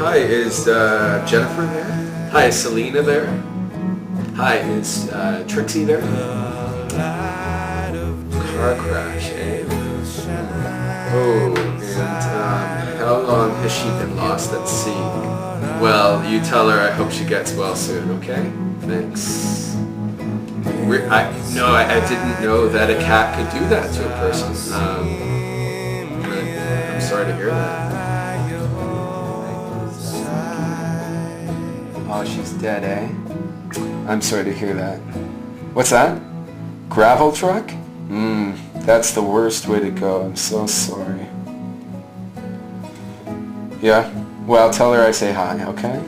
Hi, is Jennifer there? Hi, is Selena there? Hi, is Trixie there? Car crash, eh? Oh, and how long has she been lost at sea? Well, you tell her I hope she gets well soon, okay? Thanks. I didn't know that a cat could do that to a person. I'm sorry to hear that. Oh, she's dead, eh? I'm sorry to hear that. What's that? Gravel truck? That's the worst way to go. I'm so sorry. Yeah? Well, tell her I say hi, okay?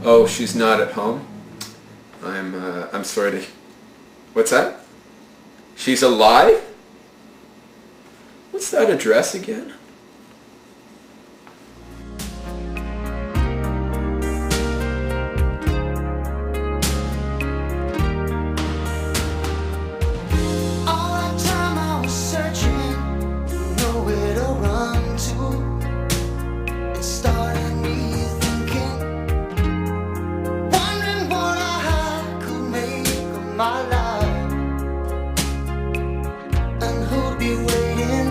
Oh, she's not at home? I'm sorry to... What's that? She's alive? What's that address again? My life, and who'd be waiting,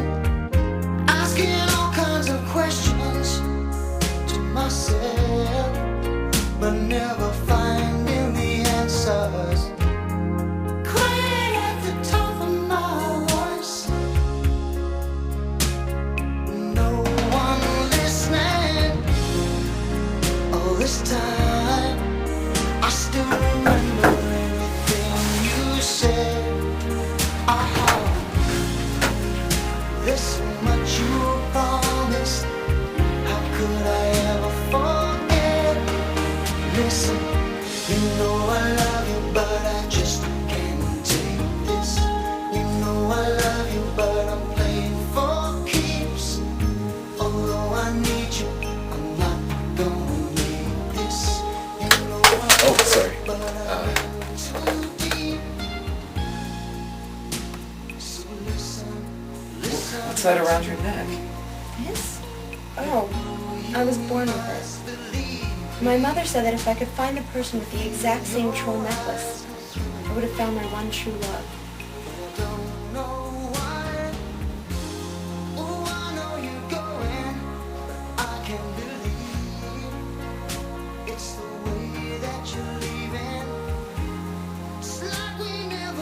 asking all kinds of questions to myself, but never finding the answers. Quiet at the top of my voice, no one listening. All this time, I still remember there's so much you promised. How could I ever forget? Listen, you know I love you, but I just can't take this. You know I love you, but I'm playing for keeps. Although I need you, I'm not gonna make this. You know I Oh, sorry. What's that around your neck? This? Oh, I was born with her. My mother said that if I could find a person with the exact same troll necklace, I would have found my one true love.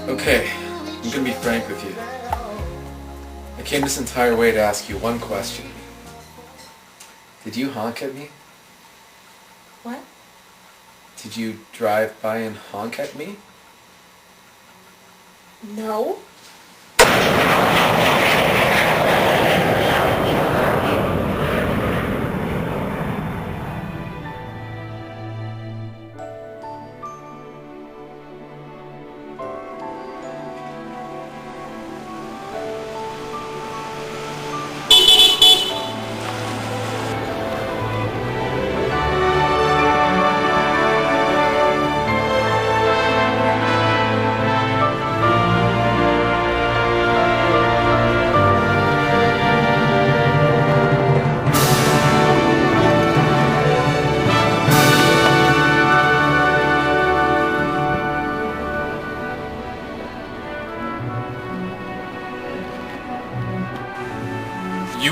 Okay, I'm gonna be frank with you. I came this entire way to ask you one question. Did you honk at me? What? Did you drive by and honk at me? No.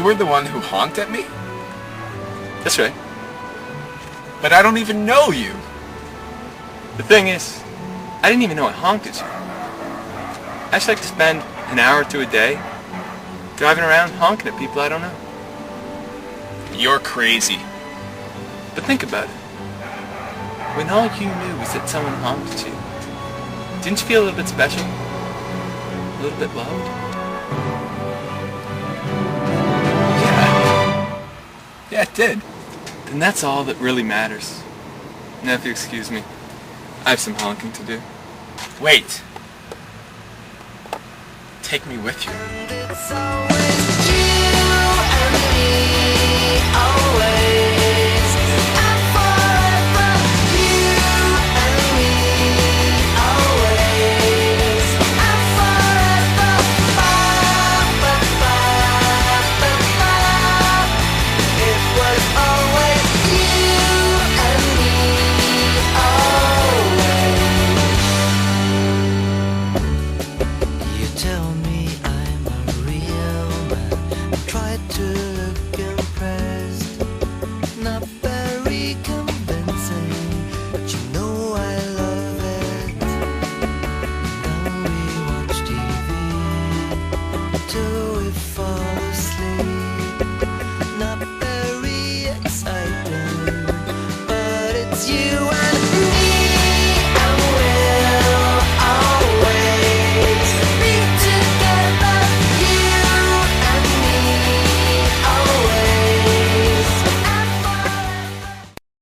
were the one who honked at me? That's right. But I don't even know you. The thing is, I didn't even know I honked at you. I just like to spend an hour or two a day driving around honking at people I don't know. You're crazy. But think about it. When all you knew was that someone honked at you, didn't you feel a little bit special? A little bit loved? Yeah, it did. Then that's all that really matters. Now if you excuse me, I have some honking to do. Wait. Take me with you. It's always you and me.